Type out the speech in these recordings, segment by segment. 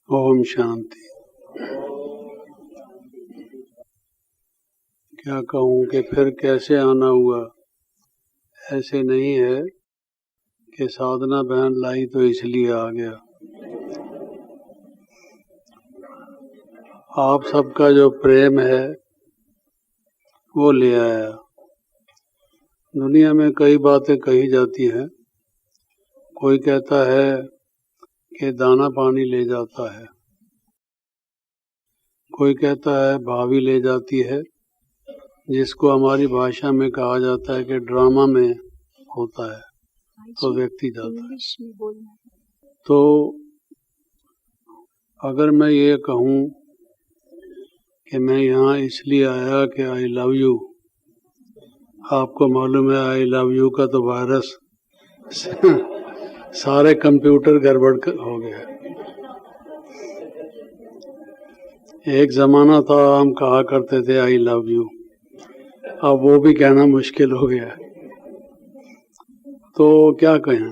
ओम शांति। क्या कहूँ कि फिर कैसे आना हुआ। ऐसे नहीं है कि साधना बहन लाई तो इसलिए आ गया। आप सबका जो प्रेम है वो ले आया। दुनिया में कई बातें कही जाती हैं। कोई कहता है कि दाना पानी ले जाता है, कोई कहता है भाभी ले जाती है, जिसको हमारी भाषा में कहा जाता है कि ड्रामा में होता है तो व्यक्ति जाता है। तो अगर मैं ये कहूँ कि मैं यहाँ इसलिए आया कि आई लव यू, आपको मालूम है आई लव यू का तो वायरस सारे कंप्यूटर गड़बड़ हो गया। एक जमाना था हम कहा करते थे आई लव यू, अब वो भी कहना मुश्किल हो गया। तो क्या कहें,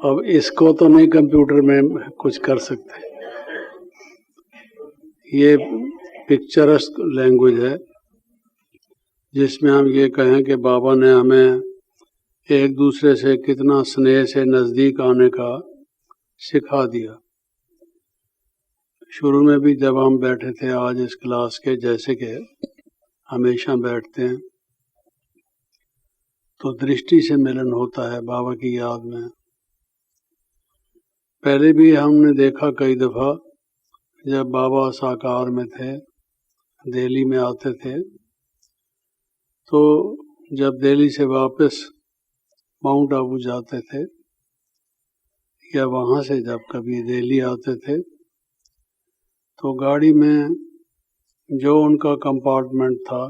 अब इसको तो नहीं कंप्यूटर में कुछ कर सकते। ये पिक्चरस्क लैंग्वेज है जिसमें हम ये कहें कि बाबा ने हमें एक दूसरे से कितना स्नेह से नज़दीक आने का सिखा दिया। शुरू में भी जब हम बैठे थे आज इस क्लास के, जैसे कि हमेशा बैठते हैं, तो दृष्टि से मिलन होता है बाबा की याद में। पहले भी हमने देखा कई दफ़ा जब बाबा साकार में थे, दिल्ली में आते थे, तो जब दिल्ली से वापस माउंट आबू जाते थे या वहाँ से जब कभी दिल्ली आते थे, तो गाड़ी में जो उनका कंपार्टमेंट था,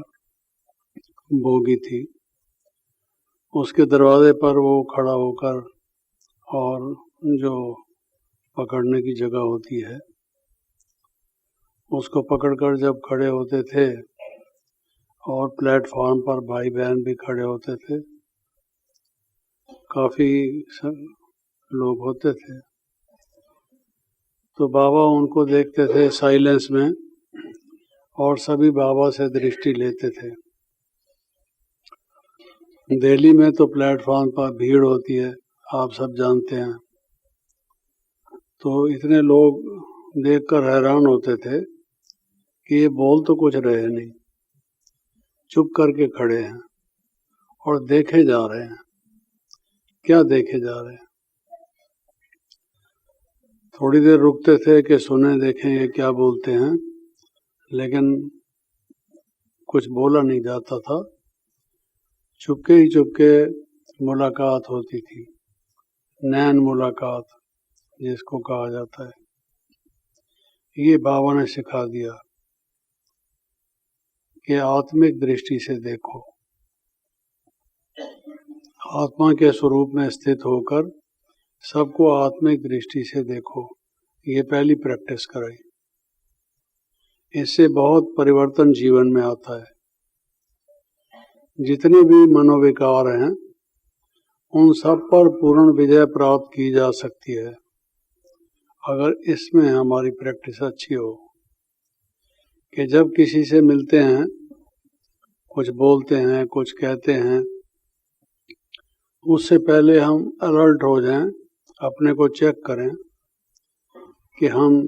बोगी थी, उसके दरवाजे पर वो खड़ा होकर और जो पकड़ने की जगह होती है उसको पकड़कर जब खड़े होते थे, और प्लेटफॉर्म पर भाई बहन भी खड़े होते थे, काफ़ी लोग होते थे, तो बाबा उनको देखते थे साइलेंस में और सभी बाबा से दृष्टि लेते थे। दिल्ली में तो प्लेटफॉर्म पर भीड़ होती है, आप सब जानते हैं, तो इतने लोग देखकर हैरान होते थे कि ये बोल तो कुछ रहे नहीं, चुप करके खड़े हैं और देखे जा रहे हैं। क्या देखे जा रहे हैं? थोड़ी देर रुकते थे कि सुने देखें ये क्या बोलते हैं, लेकिन कुछ बोला नहीं जाता था। चुपके ही चुपके मुलाकात होती थी, नैन मुलाकात जिसको कहा जाता है। ये बाबा ने सिखा दिया कि आत्मिक दृष्टि से देखो, आत्मा के स्वरूप में स्थित होकर सबको आत्मिक दृष्टि से देखो। ये पहली प्रैक्टिस कराई, इससे बहुत परिवर्तन जीवन में आता है। जितने भी मनोविकार हैं उन सब पर पूर्ण विजय प्राप्त की जा सकती है अगर इसमें हमारी प्रैक्टिस अच्छी हो। कि जब किसी से मिलते हैं, कुछ बोलते हैं, कुछ कहते हैं, उससे पहले हम अलर्ट हो जाएं, अपने को चेक करें कि हम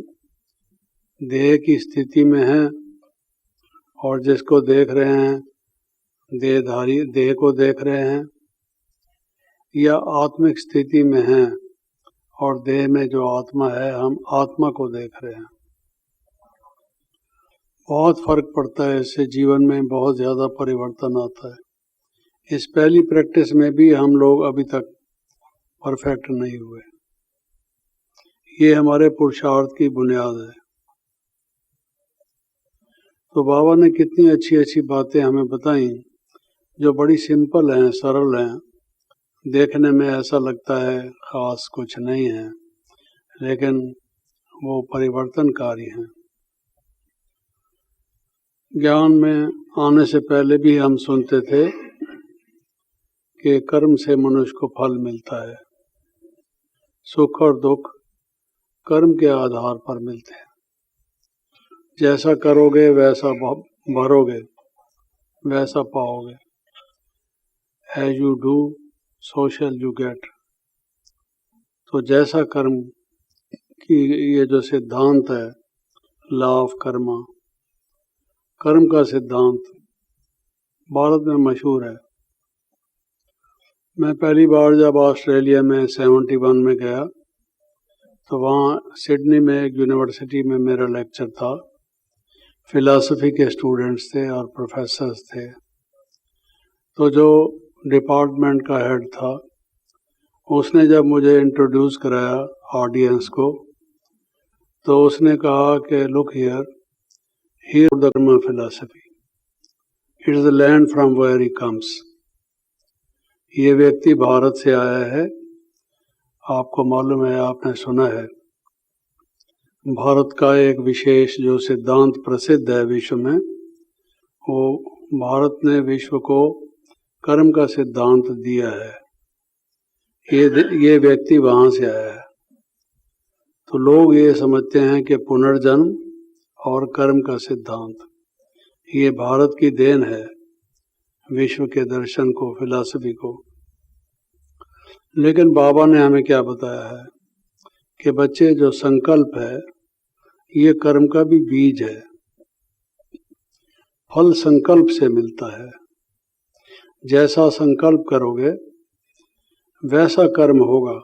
देह की स्थिति में हैं और जिसको देख रहे हैं देहधारी देह को देख रहे हैं, या आत्मिक स्थिति में हैं और देह में जो आत्मा है हम आत्मा को देख रहे हैं। बहुत फर्क पड़ता है, इससे जीवन में बहुत ज़्यादा परिवर्तन आता है। इस पहली प्रैक्टिस में भी हम लोग अभी तक परफेक्ट नहीं हुए। ये हमारे पुरुषार्थ की बुनियाद है। तो बाबा ने कितनी अच्छी अच्छी बातें हमें बताई जो बड़ी सिंपल हैं, सरल हैं, देखने में ऐसा लगता है खास कुछ नहीं है, लेकिन वो परिवर्तनकारी हैं। ज्ञान में आने से पहले भी हम सुनते थे कि कर्म से मनुष्य को फल मिलता है। सुख और दुख कर्म के आधार पर मिलते हैं। जैसा करोगे वैसा भरोगे, वैसा पाओगे। As you do, so shall you get। तो जैसा कर्म की ये जो सिद्धांत है, लॉ ऑफ कर्मा, कर्म का सिद्धांत भारत में मशहूर है। मैं पहली बार जब ऑस्ट्रेलिया में 71 में गया तो वहाँ सिडनी में एक यूनिवर्सिटी में मेरा लेक्चर था। फिलॉसफी के स्टूडेंट्स थे और प्रोफेसर्स थे। तो जो डिपार्टमेंट का हेड था उसने जब मुझे इंट्रोड्यूस कराया ऑडियंस को, तो उसने कहा कि look here the karma philosophy, it is the land from where he comes. ये व्यक्ति भारत से आया है। आपको मालूम है, आपने सुना है, भारत का एक विशेष जो सिद्धांत प्रसिद्ध है विश्व में, वो भारत ने विश्व को कर्म का सिद्धांत दिया है। ये व्यक्ति वहां से आया है। तो लोग ये समझते हैं कि पुनर्जन्म और कर्म का सिद्धांत ये भारत की देन है विश्व के दर्शन को, फिलॉसफी को। लेकिन बाबा ने हमें क्या बताया है कि बच्चे, जो संकल्प है ये कर्म का भी बीज है। फल संकल्प से मिलता है। जैसा संकल्प करोगे वैसा कर्म होगा,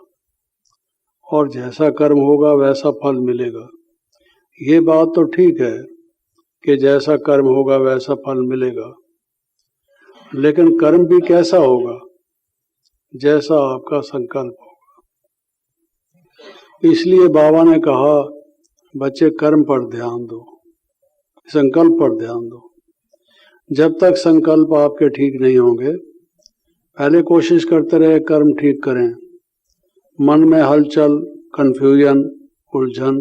और जैसा कर्म होगा वैसा फल मिलेगा। ये बात तो ठीक है कि जैसा कर्म होगा वैसा फल मिलेगा, लेकिन कर्म भी कैसा होगा? जैसा आपका संकल्प होगा। इसलिए बाबा ने कहा बच्चे कर्म पर ध्यान दो, संकल्प पर ध्यान दो। जब तक संकल्प आपके ठीक नहीं होंगे, पहले कोशिश करते रहे कर्म ठीक करें। मन में हलचल, कंफ्यूजन, उलझन,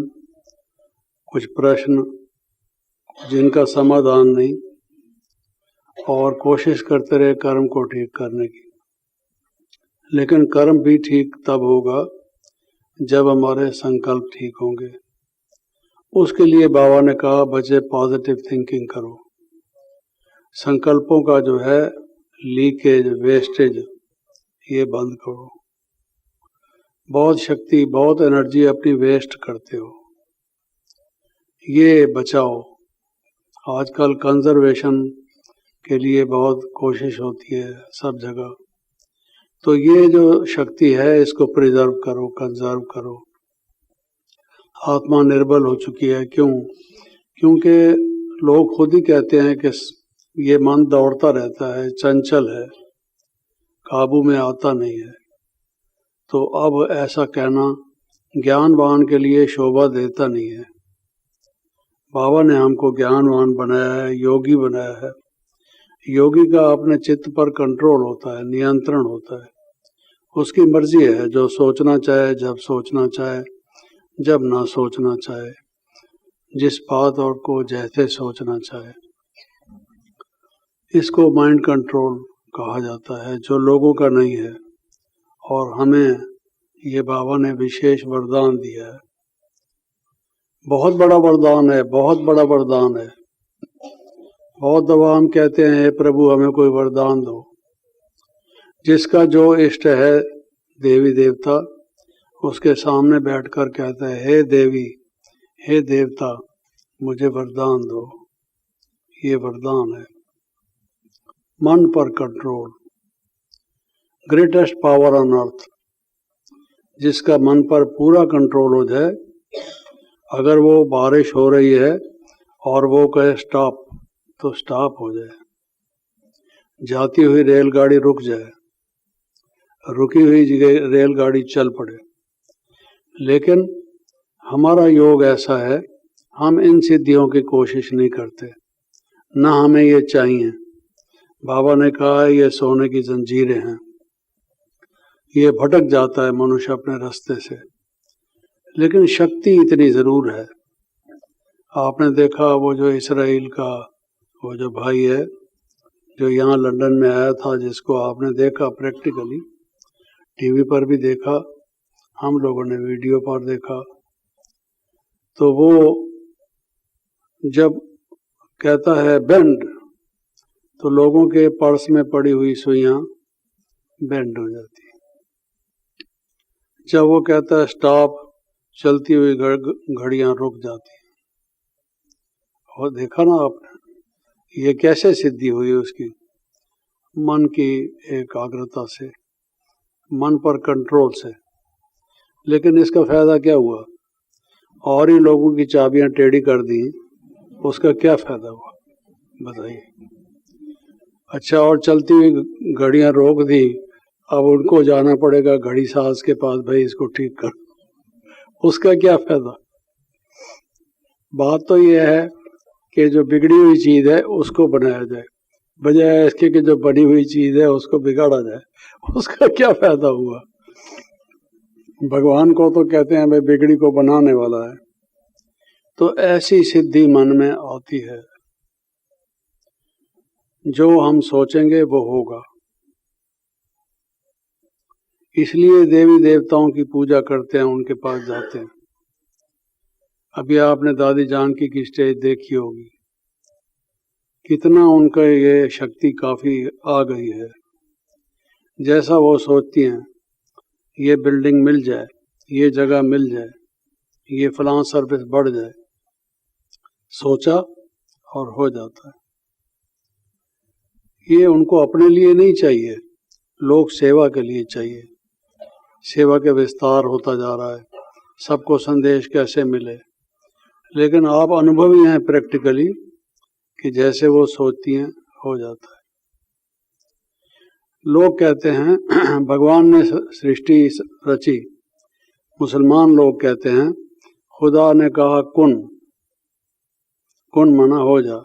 कुछ प्रश्न जिनका समाधान नहीं, और कोशिश करते रहे कर्म को ठीक करने की। लेकिन कर्म भी ठीक तब होगा जब हमारे संकल्प ठीक होंगे। उसके लिए बाबा ने कहा बच्चे पॉजिटिव थिंकिंग करो। संकल्पों का जो है लीकेज, वेस्टेज, ये बंद करो। बहुत शक्ति, बहुत एनर्जी अपनी वेस्ट करते हो, ये बचाओ। आजकल कंजर्वेशन के लिए बहुत कोशिश होती है सब जगह। तो ये जो शक्ति है इसको प्रिजर्व करो, कंजर्व करो। आत्मा निर्बल हो चुकी है। क्यों? क्योंकि लोग खुद ही कहते हैं कि ये मन दौड़ता रहता है, चंचल है, काबू में आता नहीं है। तो अब ऐसा कहना ज्ञानवान के लिए शोभा देता नहीं है। बाबा ने हमको ज्ञानवान बनाया है, योगी बनाया है। योगी का अपने चित्त पर कंट्रोल होता है, नियंत्रण होता है। उसकी मर्जी है, जो सोचना चाहे, जब सोचना चाहे, जब ना सोचना चाहे, जिस बात और को जैसे सोचना चाहे। इसको माइंड कंट्रोल कहा जाता है, जो लोगों का नहीं है। और हमें ये बाबा ने विशेष वरदान दिया है। बहुत बड़ा वरदान है, बहुत बड़ा वरदान है। बहुत दफा हम कहते हैं हे प्रभु हमें कोई वरदान दो। जिसका जो इष्ट है देवी देवता, उसके सामने बैठकर कहता है हे देवी, हे देवता, मुझे वरदान दो। ये वरदान है। मन पर control, greatest power on earth. जिसका मन पर पूरा कंट्रोल हो जाए, अगर वो बारिश हो रही है और वो कहे स्टॉप, तो स्टॉप हो जाए। जाती हुई रेलगाड़ी रुक जाए, रुकी हुई रेलगाड़ी चल पड़े। लेकिन हमारा योग ऐसा है, हम इन सिद्धियों की कोशिश नहीं करते, ना हमें ये चाहिए। बाबा ने कहा है ये सोने की जंजीरें हैं। ये भटक जाता है मनुष्य अपने रास्ते से, लेकिन शक्ति इतनी जरूर है। आपने देखा वो जो इसराइल का वो जो भाई है जो यहाँ लंदन में आया था, जिसको आपने देखा प्रैक्टिकली, टीवी पर भी देखा, हम लोगों ने वीडियो पर देखा। तो वो जब कहता है बेंड, तो लोगों के पर्स में पड़ी हुई सुइयां बेंड हो जाती है। जब वो कहता है स्टॉप, चलती हुई घड़ियां रुक जाती हैं। और देखा ना आपने, ये कैसे सिद्धि हुई उसकी? मन की एकाग्रता से, मन पर कंट्रोल से। लेकिन इसका फायदा क्या हुआ? और ही लोगों की चाबियां टेढ़ी कर दी, उसका क्या फायदा हुआ बताइए? अच्छा, और चलती हुई घड़ियां रोक दी, अब उनको जाना पड़ेगा घड़ी साज के पास, भाई इसको ठीक कर, उसका क्या फायदा? बात तो यह है कि जो बिगड़ी हुई चीज है उसको बनाया जाए, बजाय इसके कि जो बनी हुई चीज है उसको बिगाड़ा जाए, उसका क्या फायदा हुआ? भगवान को तो कहते हैं भाई बिगड़ी को बनाने वाला है। तो ऐसी सिद्धि मन में आती है, जो हम सोचेंगे वो होगा। इसलिए देवी देवताओं की पूजा करते हैं, उनके पास जाते हैं। अभी आपने दादी जानकी की स्टेज देखी होगी, कितना उनका ये शक्ति काफी आ गई है। जैसा वो सोचती हैं, ये बिल्डिंग मिल जाए, ये जगह मिल जाए, ये फलां सर्विस बढ़ जाए, सोचा और हो जाता है। ये उनको अपने लिए नहीं चाहिए, लोक सेवा के लिए चाहिए। सेवा के विस्तार होता जा रहा है, सबको संदेश कैसे मिले। लेकिन आप अनुभवी हैं प्रैक्टिकली कि जैसे वो सोचती हैं हो जाता है। लोग कहते हैं भगवान ने सृष्टि रची, मुसलमान लोग कहते हैं खुदा ने कहा कुन, कुन मना हो जा।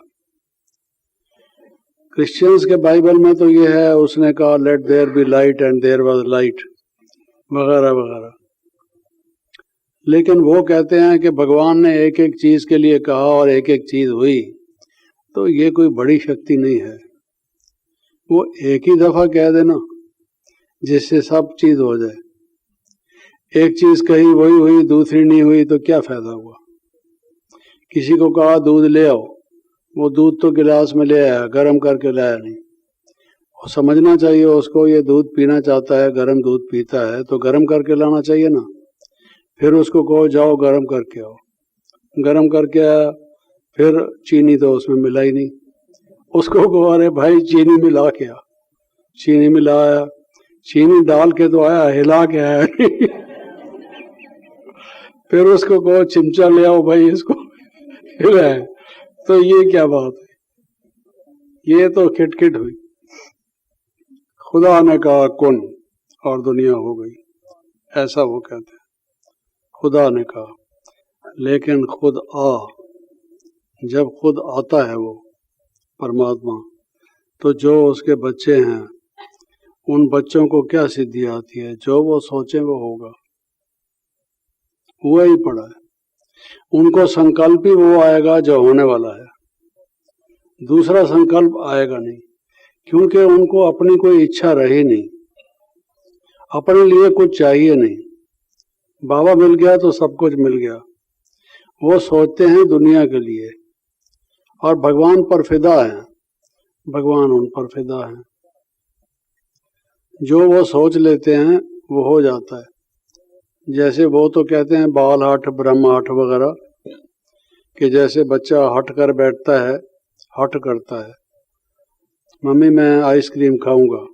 क्रिश्चियंस के बाइबल में तो ये है, उसने कहा let there be light and there was light, वगैरह वगैरह। लेकिन वो कहते हैं कि भगवान ने एक एक चीज के लिए कहा और एक एक चीज हुई, तो ये कोई बड़ी शक्ति नहीं है। वो एक ही दफा कह देना जिससे सब चीज हो जाए। एक चीज कही वही हुई, दूसरी नहीं हुई, तो क्या फायदा हुआ? किसी को कहा दूध ले आओ, वो दूध तो गिलास में ले आया, गर्म करके लाया नहीं। वो समझना चाहिए उसको, ये दूध पीना चाहता है, गर्म दूध पीता है, तो गर्म करके लाना चाहिए ना। फिर उसको कहो जाओ गर्म करके आओ, गर्म करके आया, फिर चीनी तो उसमें मिला ही नहीं। उसको कहो अरे भाई चीनी मिला के आ, चीनी मिलाया, चीनी डाल के तो आया, हिला के आया नहीं। फिर उसको कहो चिमचा ले आओ भाई, इसको हिलाए, तो ये क्या बात है? ये तो खिटखिट हुई। खुदा ने कहा कुन और दुनिया हो गई, ऐसा वो कहते हैं। खुदा ने कहा, लेकिन खुद आ, जब खुद आता है वो परमात्मा, तो जो उसके बच्चे हैं उन बच्चों को क्या सिद्धि आती है? जो वो सोचे वो होगा, हुआ ही पड़ा है। उनको संकल्प ही वो आएगा जो होने वाला है, दूसरा संकल्प आएगा नहीं, क्योंकि उनको अपनी कोई इच्छा रही नहीं, अपने लिए कुछ चाहिए नहीं। बाबा मिल गया तो सब कुछ मिल गया। वो सोचते हैं दुनिया के लिए, और भगवान पर फिदा है, भगवान उन पर फिदा है। जो वो सोच लेते हैं वो हो जाता है। जैसे वो तो कहते हैं बाल हठ ब्रह्म हठ वगैरह, कि जैसे बच्चा हट कर बैठता है, हट करता है, मम्मी मैं आइसक्रीम खाऊंगा।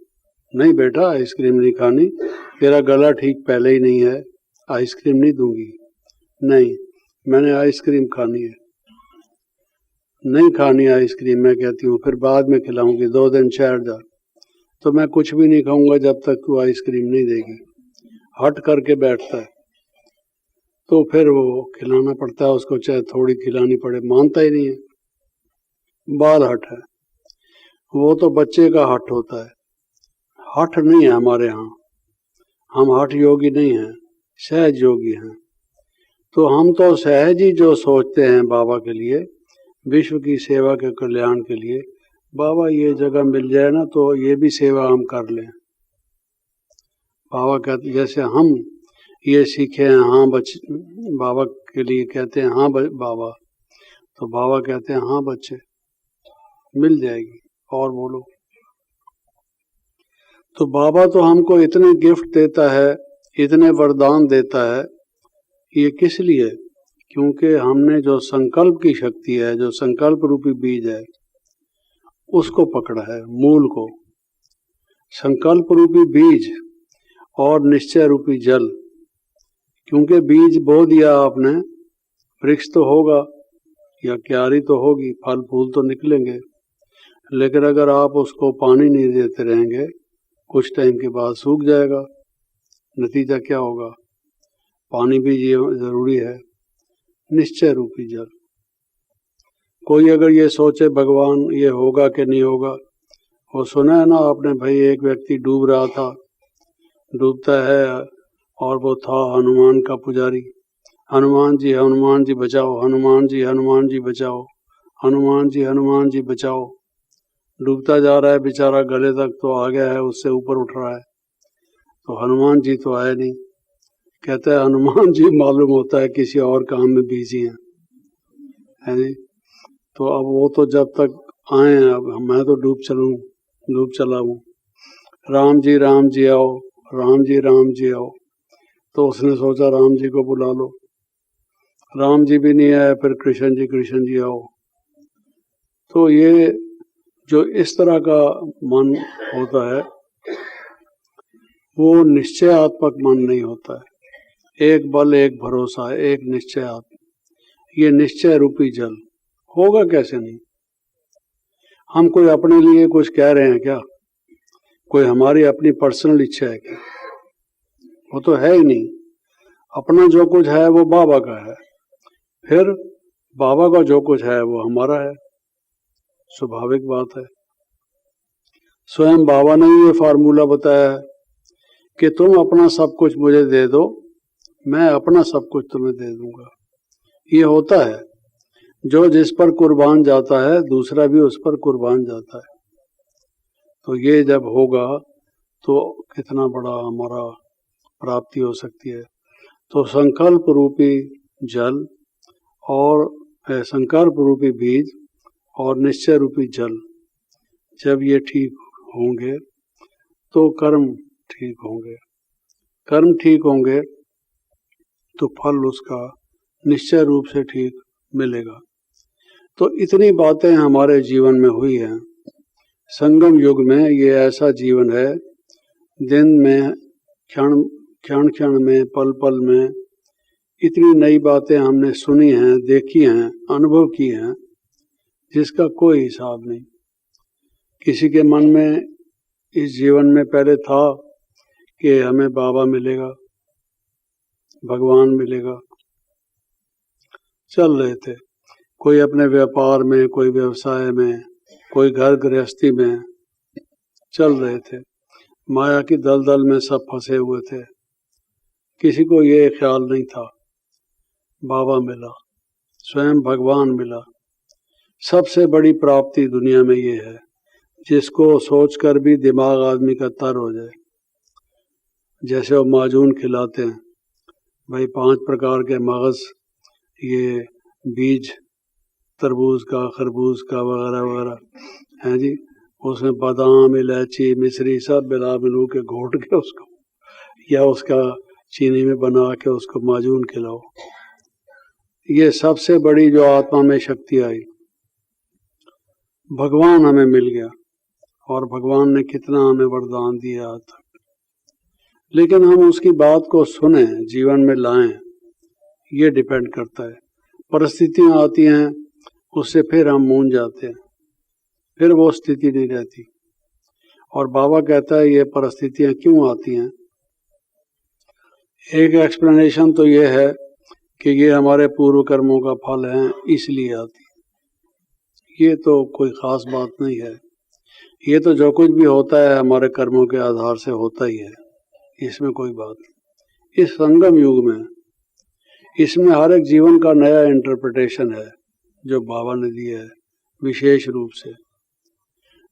नहीं बेटा आइसक्रीम नहीं खानी, तेरा गला ठीक पहले ही नहीं है, आइसक्रीम नहीं दूंगी। नहीं, मैंने आइसक्रीम खानी है। नहीं खानी आइसक्रीम, मैं कहती हूँ फिर बाद में खिलाऊंगी, 2 दिन ठहर जा। तो मैं कुछ भी नहीं खाऊंगा जब तक तू आइसक्रीम नहीं देगी। हट करके बैठता है, तो फिर वो खिलाना पड़ता है उसको, चाहे थोड़ी खिलानी पड़े, मानता ही नहीं है। बाल हट है, वो तो बच्चे का हट होता है, हट नहीं है हमारे यहाँ। हम हट योगी नहीं हैं, सहज योगी हैं। तो हम तो सहज ही जो सोचते हैं बाबा के लिए, विश्व की सेवा के कल्याण के लिए, बाबा ये जगह मिल जाए ना तो ये भी सेवा हम कर लें। बाबा कहते जैसे हम ये सीखे हैं। हाँ बाबा के लिए कहते हैं हाँ बाबा, तो बाबा कहते हैं हाँ बच्चे, मिल जाएगी, और बोलो। तो बाबा तो हमको इतने गिफ्ट देता है, इतने वरदान देता है, ये किस लिए? क्योंकि हमने जो संकल्प की शक्ति है, जो संकल्प रूपी बीज है, उसको पकड़ा है, मूल को। संकल्प रूपी बीज और निश्चय रूपी जल। क्योंकि बीज बो दिया आपने, वृक्ष तो होगा या क्यारी तो होगी, फल फूल तो निकलेंगे, लेकिन अगर आप उसको पानी नहीं देते रहेंगे, कुछ टाइम के बाद सूख जाएगा। नतीजा क्या होगा? पानी भी जरूरी है, निश्चय रूपी जल। कोई अगर ये सोचे भगवान ये होगा कि नहीं होगा, वो सुना है ना आपने भाई, एक व्यक्ति डूब रहा था, डूबता है, और वो था हनुमान का पुजारी। हनुमान जी बचाओ, हनुमान जी बचाओ, हनुमान जी बचाओ। डूबता जा रहा है बेचारा, गले तक तो आ गया है, उससे ऊपर उठ रहा है, तो हनुमान जी तो आए नहीं। कहते हैं हनुमान जी मालूम होता है किसी और काम में बिजी हैं, है जी। तो अब वो तो जब तक आए हैं, अब मैं तो डूब चला हूँ। राम जी आओ, राम जी आओ। तो उसने सोचा राम जी को बुला लो, राम जी भी नहीं आए, फिर कृष्ण जी आओ। तो ये जो इस तरह का मन होता है, वो निश्चयात्मक मन नहीं होता है। एक बल, एक भरोसा, एक निश्चयात्मक। ये निश्चय रूपी जल होगा कैसे नहीं? हम कोई अपने लिए कुछ कह रहे हैं क्या? कोई हमारी अपनी पर्सनल इच्छा है क्या? वो तो है ही नहीं। अपना जो कुछ है वो बाबा का है, फिर बाबा का जो कुछ है वो हमारा है। स्वाभाविक बात है। स्वयं बाबा ने ये फार्मूला बताया है कि तुम अपना सब कुछ मुझे दे दो, मैं अपना सब कुछ तुम्हें दे दूंगा। ये होता है, जो जिस पर कुर्बान जाता है, दूसरा भी उस पर कुर्बान जाता है। तो ये जब होगा तो कितना बड़ा हमारा प्राप्ति हो सकती है। तो संकल्प रूपी जल और संकल्प रूपी बीज और निश्चय रूपी जल, जब ये ठीक होंगे तो कर्म ठीक होंगे। कर्म ठीक होंगे तो फल उसका निश्चय रूप से ठीक मिलेगा। तो इतनी बातें हमारे जीवन में हुई हैं। संगम युग में ये ऐसा जीवन है, दिन में, क्षण क्षण में, पल पल में इतनी नई बातें हमने सुनी हैं, देखी हैं, अनुभव की हैं, जिसका कोई हिसाब नहीं। किसी के मन में इस जीवन में पहले था कि हमें बाबा मिलेगा, भगवान मिलेगा, चल रहे थे। कोई अपने व्यापार में, कोई व्यवसाय में, कोई घर गृहस्थी में चल रहे थे। माया की दलदल में सब फंसे हुए थे। किसी को ये ख्याल नहीं था बाबा मिला, स्वयं भगवान मिला। सबसे बड़ी प्राप्ति दुनिया में ये है, जिसको सोचकर भी दिमाग आदमी का तर हो जाए। जैसे वो माजून खिलाते हैं भाई, 5 प्रकार के मगज, ये बीज, तरबूज का, खरबूज का वगैरह वगैरह है जी, उसमें बादाम, इलायची, मिश्री सब मिला मिलू के घोट के उसको, या उसका चीनी में बना के उसको माजून खिलाओ। ये सबसे बड़ी जो आत्मा में शक्ति आई, भगवान हमें मिल गया। और भगवान ने कितना हमें वरदान दिया आज तक, लेकिन हम उसकी बात को सुने, जीवन में लाएं, ये डिपेंड करता है। परिस्थितियां आती हैं, उससे फिर हम मूंझ जाते हैं, फिर वो स्थिति नहीं रहती। और बाबा कहता है ये परिस्थितियां क्यों आती हैं। एक एक्सप्लेनेशन तो ये है कि ये हमारे पूर्व कर्मों का फल है, इसलिए आती है। ये तो कोई खास बात नहीं है। ये तो जो कुछ भी होता है हमारे कर्मों के आधार से होता ही है, इसमें कोई बात नहीं। इस संगम युग में, इसमें हर एक जीवन का नया इंटरप्रिटेशन है जो बाबा ने दिया है विशेष रूप से।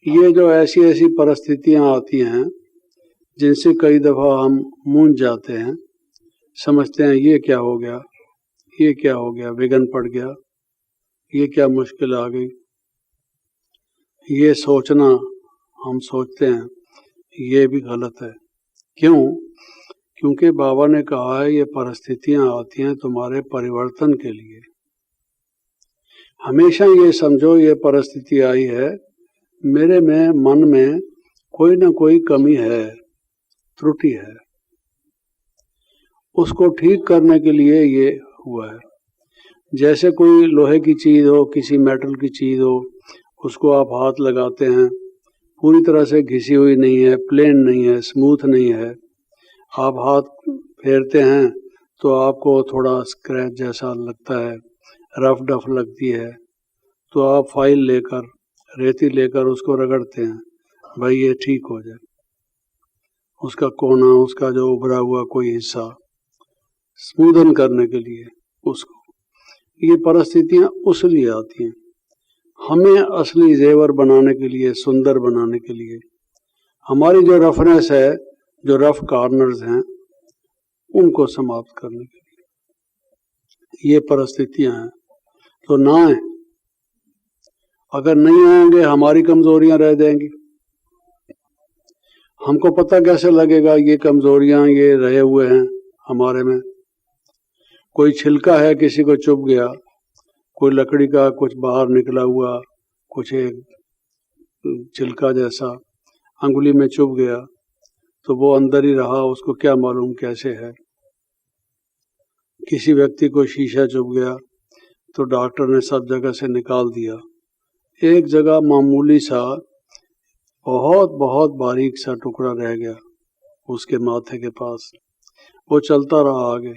ये जो ऐसी ऐसी परिस्थितियां आती हैं जिनसे कई दफा हम मूंझ जाते हैं, समझते हैं ये क्या हो गया, ये क्या हो गया, विघ्न पड़ गया, ये क्या मुश्किल आ गई। ये सोचना हम सोचते हैं, ये भी गलत है। क्यों? क्योंकि बाबा ने कहा है ये परिस्थितियां आती हैं तुम्हारे परिवर्तन के लिए। हमेशा ये समझो ये परिस्थिति आई है, मेरे में मन में कोई ना कोई कमी है, त्रुटि है, उसको ठीक करने के लिए ये हुआ है। जैसे कोई लोहे की चीज हो, किसी मेटल की चीज हो, उसको आप हाथ लगाते हैं, पूरी तरह से घिसी हुई नहीं है, प्लेन नहीं है, स्मूथ नहीं है, आप हाथ फेरते हैं तो आपको थोड़ा स्क्रैच जैसा लगता है, रफ डफ लगती है, तो आप फाइल लेकर, रेती लेकर उसको रगड़ते हैं, भाई ये ठीक हो जाए। उसका कोना, उसका जो उभरा हुआ कोई हिस्सा स्मूदन करने के लिए उसको, ये परिस्थितियां उस लिए आती हैं, हमें असली जेवर बनाने के लिए, सुंदर बनाने के लिए। हमारी जो रफनेस है, जो रफ कॉर्नर्स हैं, उनको समाप्त करने के लिए ये परिस्थितियां हैं। तो ना आए, अगर नहीं आएंगे हमारी कमजोरियां रह जाएंगी। हमको पता कैसे लगेगा ये कमजोरियां ये रहे हुए हैं हमारे में? कोई छिलका है, किसी को चुभ गया, कोई लकड़ी का कुछ बाहर निकला हुआ, कुछ एक छिलका जैसा अंगुली में चुभ गया, तो वो अंदर ही रहा, उसको क्या मालूम कैसे है। किसी व्यक्ति को शीशा चुभ गया तो डॉक्टर ने सब जगह से निकाल दिया, एक जगह मामूली सा बहुत बहुत बारीक सा टुकड़ा रह गया उसके माथे के पास। वो चलता रहा आगे,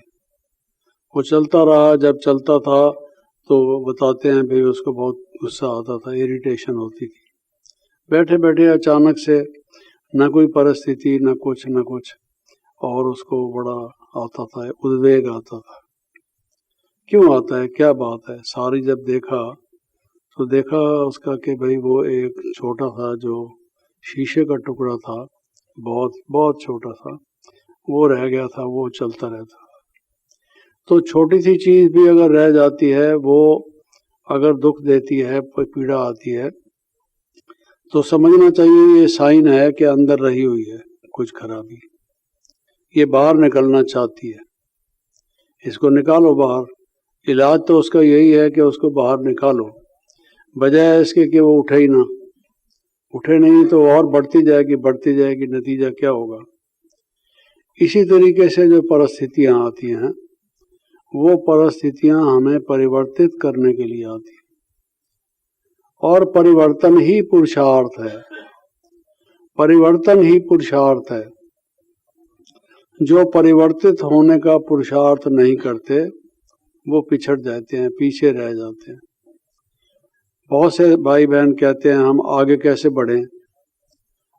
वो चलता रहा। जब चलता था तो बताते हैं भाई उसको बहुत गुस्सा आता था, इरिटेशन होती थी। बैठे बैठे अचानक से न कोई परिस्थिति, न कुछ, और उसको बड़ा आता था, उद्वेग आता था। क्यों आता है, क्या बात है? सारी जब देखा तो देखा उसका कि भाई वो एक छोटा सा जो शीशे का टुकड़ा था, बहुत बहुत छोटा सा, वो रह गया था, वो चलता रहता। तो छोटी सी चीज भी अगर रह जाती है, वो अगर दुख देती है, पीड़ा आती है, तो समझना चाहिए ये साइन है कि अंदर रही हुई है कुछ खराबी, ये बाहर निकलना चाहती है, इसको निकालो बाहर। इलाज तो उसका यही है कि उसको बाहर निकालो, बजाय इसके कि वो उठे ही ना। उठे नहीं तो और बढ़ती जाएगी, नतीजा क्या होगा? इसी तरीके से जो परिस्थितियां आती हैं, वो परिस्थितियां हमें परिवर्तित करने के लिए आती हैं, और परिवर्तन ही पुरुषार्थ है, परिवर्तन ही पुरुषार्थ है। जो परिवर्तित होने का पुरुषार्थ नहीं करते वो पिछड़ जाते हैं, पीछे रह जाते हैं। बहुत से भाई बहन कहते हैं हम आगे कैसे बढ़ें,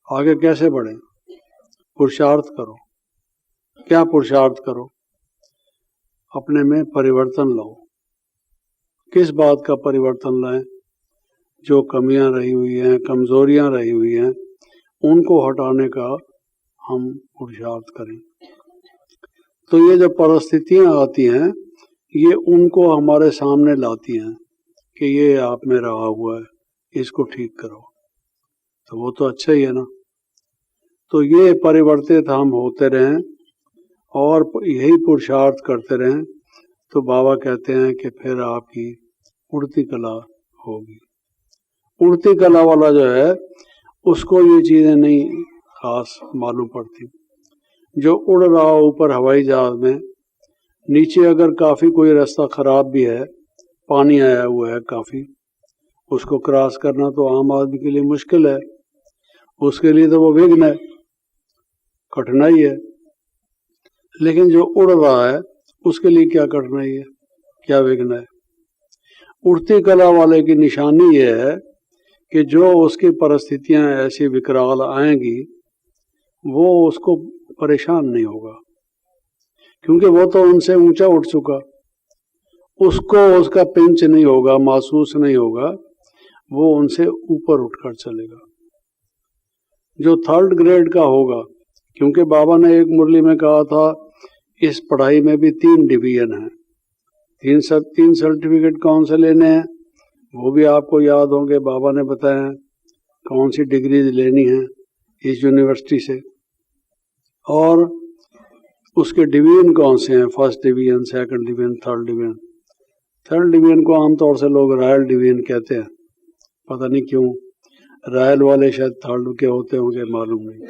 आगे कैसे बढ़ें? पुरुषार्थ करो। क्या पुरुषार्थ करो? अपने में परिवर्तन लाओ। किस बात का परिवर्तन लाएं? जो कमियां रही हुई हैं, कमजोरियां रही हुई हैं, उनको हटाने का हम पुरुषार्थ करें। तो ये जो परिस्थितियां आती हैं, ये उनको हमारे सामने लाती हैं कि ये आप में रहा हुआ है, इसको ठीक करो। तो वो तो अच्छा ही है ना। तो ये परिवर्तित हम होते रहें और यही पुरुषार्थ करते रहें, तो बाबा कहते हैं कि फिर आपकी उड़ती कला होगी। उड़ती कला वाला जो है उसको ये चीजें नहीं खास मालूम पड़ती। जो उड़ रहा हो ऊपर हवाई जहाज में, नीचे अगर काफी कोई रास्ता खराब भी है, पानी आया हुआ है काफी, उसको क्रॉस करना तो आम आदमी के लिए मुश्किल है, उसके लिए तो वो विघ्न है, कठिनाई है। लेकिन जो उड़ रहा है उसके लिए क्या कठिनाई है, क्या विघ्न है? उड़ती कला वाले की निशानी ये है कि जो उसकी परिस्थितियां ऐसी विकराल आएंगी, वो उसको परेशान नहीं होगा, क्योंकि वो तो उनसे ऊंचा उठ चुका, उसको उसका पिंच नहीं होगा, महसूस नहीं होगा, वो उनसे ऊपर उठकर चलेगा। जो थर्ड ग्रेड का होगा, क्योंकि बाबा ने एक मुरली में कहा था इस पढ़ाई में भी 3 डिवीजन है। 3 सर्टिफिकेट कौन से लेने हैं वो भी आपको याद होंगे, बाबा ने बताया कौन सी डिग्री लेनी है इस यूनिवर्सिटी से, और उसके डिवीजन कौन से हैं, first division, second division, third division. Third division को आमतौर से लोग रॉयल डिवीजन कहते हैं, पता नहीं क्यों, रॉयल वाले शायद थर्ड के होते होंगे, मालूम नहीं।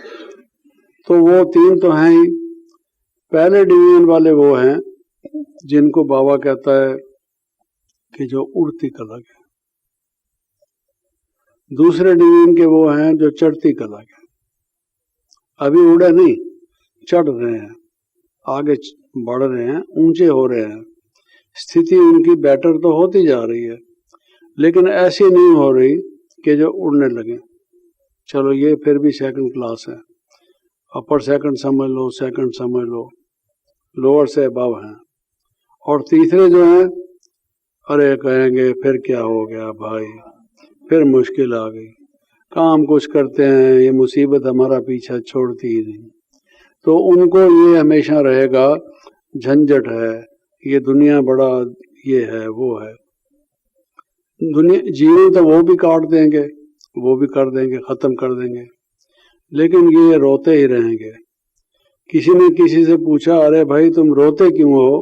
तो वो 3 तो हैं ही। पहले डिवीजन वाले वो हैं जिनको बाबा कहता है कि जो उड़ती कला के, दूसरे डिवीजन के वो हैं जो चढ़ती कला के, अभी उड़े नहीं, चढ़ रहे हैं, आगे बढ़ रहे हैं, ऊंचे हो रहे हैं, स्थिति उनकी बेटर तो होती जा रही है, लेकिन ऐसी नहीं हो रही कि जो उड़ने लगे। चलो ये फिर भी सेकंड क्लास है, अपर सेकंड समझ लो, सेकंड समझ लो, लोअर से अबव हैं। और तीसरे जो हैं, अरे कहेंगे फिर क्या हो गया भाई, फिर मुश्किल आ गई, काम कुछ करते हैं, ये मुसीबत हमारा पीछा छोड़ती ही नहीं। तो उनको ये हमेशा रहेगा झंझट है, ये दुनिया बड़ा ये है वो है, दुनिया जीवन तो वो भी काट देंगे, वो भी कर देंगे, खत्म कर देंगे, लेकिन ये रोते ही रहेंगे। किसी ने किसी से पूछा, अरे भाई तुम रोते क्यों हो?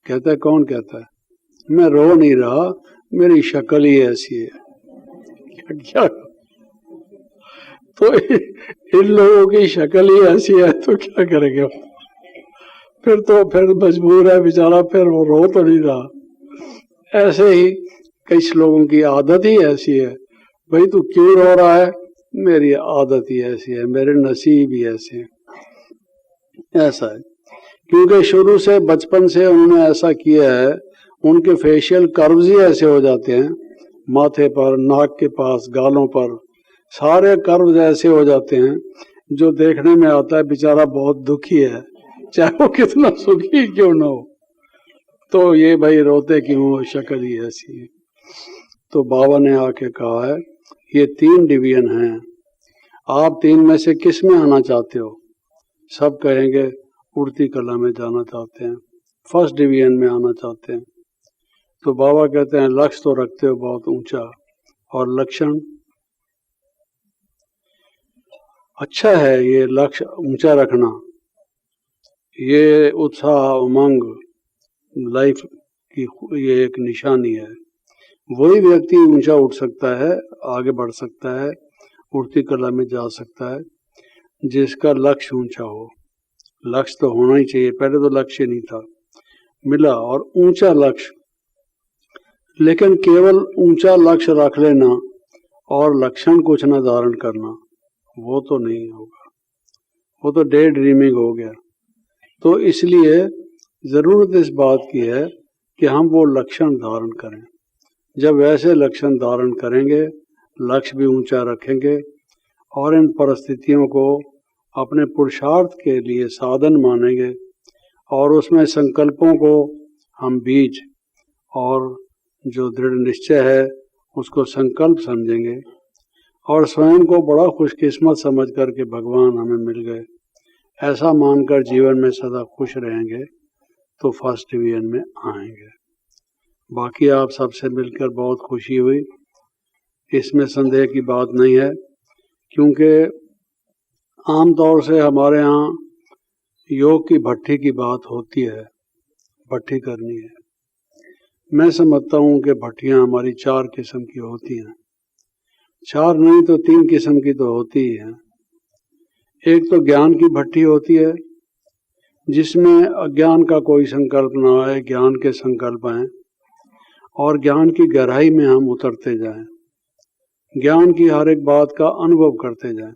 कहता है, कौन कहता है? मैं रो नहीं रहा, मेरी शक्ल ही ऐसी है। क्या तो इन लोगों की शक्ल ही ऐसी है तो क्या करेंगे? फिर मजबूर है बेचारा, फिर वो रो तो नहीं रहा। ऐसे ही कई लोगों की आदत ही ऐसी है, भाई तू क्यों रो रहा है? मेरी आदत ही ऐसी है, मेरे नसीब ही ऐसे हैं। ऐसा है क्योंकि शुरू से, बचपन से उन्होंने ऐसा किया है, उनके फेशियल कर्व्स ही ऐसे हो जाते हैं, माथे पर, नाक के पास, गालों पर, सारे कर्व्स ऐसे हो जाते हैं जो देखने में आता है बेचारा बहुत दुखी है, चाहे वो कितना सुखी क्यों ना हो। तो ये भाई रोते क्यों, शक्ल ही ऐसी है। तो बाबा ने आके कहा है ये 3 डिवीजन हैं, आप 3 में से किस में आना चाहते हो? सब कहेंगे उड़ती कला में जाना चाहते हैं, फर्स्ट डिवीजन में आना चाहते हैं। तो बाबा कहते हैं लक्ष्य तो रखते हो बहुत ऊंचा, और लक्षण अच्छा है, ये लक्ष्य ऊंचा रखना, ये उत्साह, उमंग, लाइफ की ये एक निशानी है। वही व्यक्ति ऊंचा उठ सकता है, आगे बढ़ सकता है, उड़ती कला में जा सकता है, जिसका लक्ष्य ऊंचा हो। लक्ष्य तो होना ही चाहिए, पहले तो लक्ष्य नहीं था, मिला, और ऊंचा लक्ष्य। लेकिन केवल ऊंचा लक्ष्य रख लेना और लक्षण कुछ न धारण करना, वो तो नहीं होगा, वो तो डे ड्रीमिंग हो गया। तो इसलिए जरूरत इस बात की है कि हम वो लक्षण धारण करें। जब वैसे लक्षण धारण करेंगे, लक्ष्य भी ऊंचा रखेंगे, और इन परिस्थितियों को अपने पुरुषार्थ के लिए साधन मानेंगे, और उसमें संकल्पों को हम बीज, और जो दृढ़ निश्चय है उसको संकल्प समझेंगे, और स्वयं को बड़ा खुशकिस्मत समझ करके भगवान हमें मिल गए, ऐसा मानकर जीवन में सदा खुश रहेंगे, तो फर्स्ट डिवीजन में आएंगे। बाकी आप सबसे मिलकर बहुत खुशी हुई, इसमें संदेह की बात नहीं है, क्योंकि आमतौर से हमारे यहाँ योग की भट्ठी की बात होती है, भट्ठी करनी है। मैं समझता हूँ कि भट्टियाँ हमारी 4 किस्म की होती हैं, 4 नहीं तो 3 किस्म की तो होती ही हैं। एक तो ज्ञान की भट्ठी होती है, जिसमें अज्ञान का कोई संकल्प ना आए, ज्ञान के संकल्प आए, और ज्ञान की गहराई में हम उतरते जाएं, ज्ञान की हर एक बात का अनुभव करते जाएं।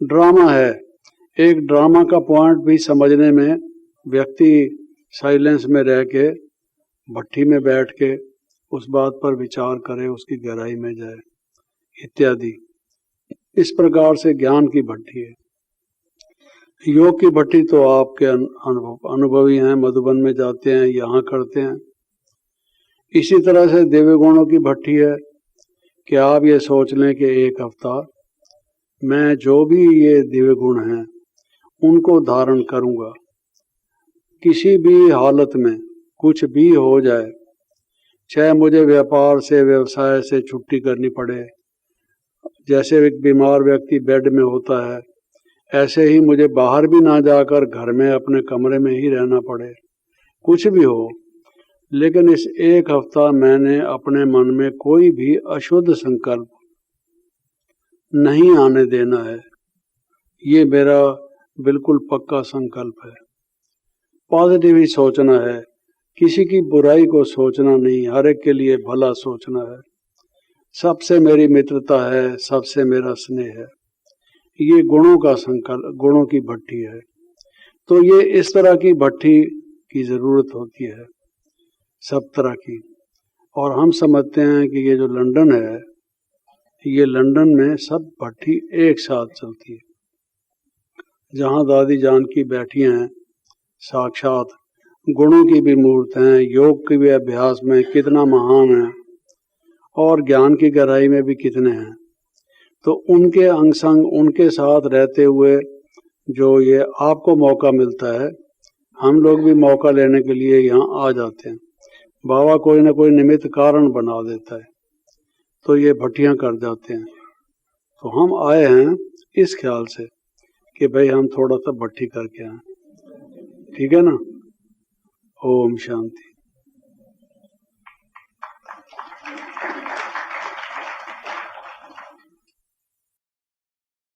ड्रामा है, एक ड्रामा का पॉइंट भी समझने में व्यक्ति साइलेंस में रह के, भट्ठी में बैठ के उस बात पर विचार करे, उसकी गहराई में जाए, इत्यादि। इस प्रकार से ज्ञान की भट्ठी है। योग की भट्ठी तो आपके अनुभवी हैं, मधुबन में जाते हैं, यहाँ करते हैं। इसी तरह से दिव्य गुणों की भट्ठी है कि आप ये सोच लें कि एक हफ्ता मैं जो भी ये दिव्य गुण हैं उनको धारण करूंगा, किसी भी हालत में कुछ भी हो जाए, चाहे मुझे व्यापार से व्यवसाय से छुट्टी करनी पड़े, जैसे एक बीमार व्यक्ति बेड में होता है ऐसे ही मुझे बाहर भी ना जाकर घर में अपने कमरे में ही रहना पड़े, कुछ भी हो, लेकिन इस एक हफ्ता मैंने अपने मन में कोई भी अशुद्ध संकल्प नहीं आने देना है। ये मेरा बिल्कुल पक्का संकल्प है। पॉजिटिव ही सोचना है, किसी की बुराई को सोचना नहीं, हर एक के लिए भला सोचना है। सबसे मेरी मित्रता है, सबसे मेरा स्नेह है। ये गुणों का संकल्प, गुणों की भट्ठी है। तो ये इस तरह की भट्ठी की जरूरत होती है, सब तरह की। और हम समझते हैं कि ये जो लंदन है, ये लंदन में सब भट्ठी एक साथ चलती है। जहाँ दादी जानकी बैठी हैं, साक्षात गुणों की भी मूर्त हैं, योग के भी अभ्यास में कितना महान है और ज्ञान की गहराई में भी कितने हैं। तो उनके अंग संग, उनके साथ रहते हुए जो ये आपको मौका मिलता है, हम लोग भी मौका लेने के लिए यहाँ आ जाते हैं। बाबा कोई ना कोई निमित्त कारण बना देता है, तो ये भट्टियां कर जाते हैं। तो हम आए हैं इस ख्याल से कि भाई हम थोड़ा सा भट्टी करके आए। ठीक है ना। ओम शांति।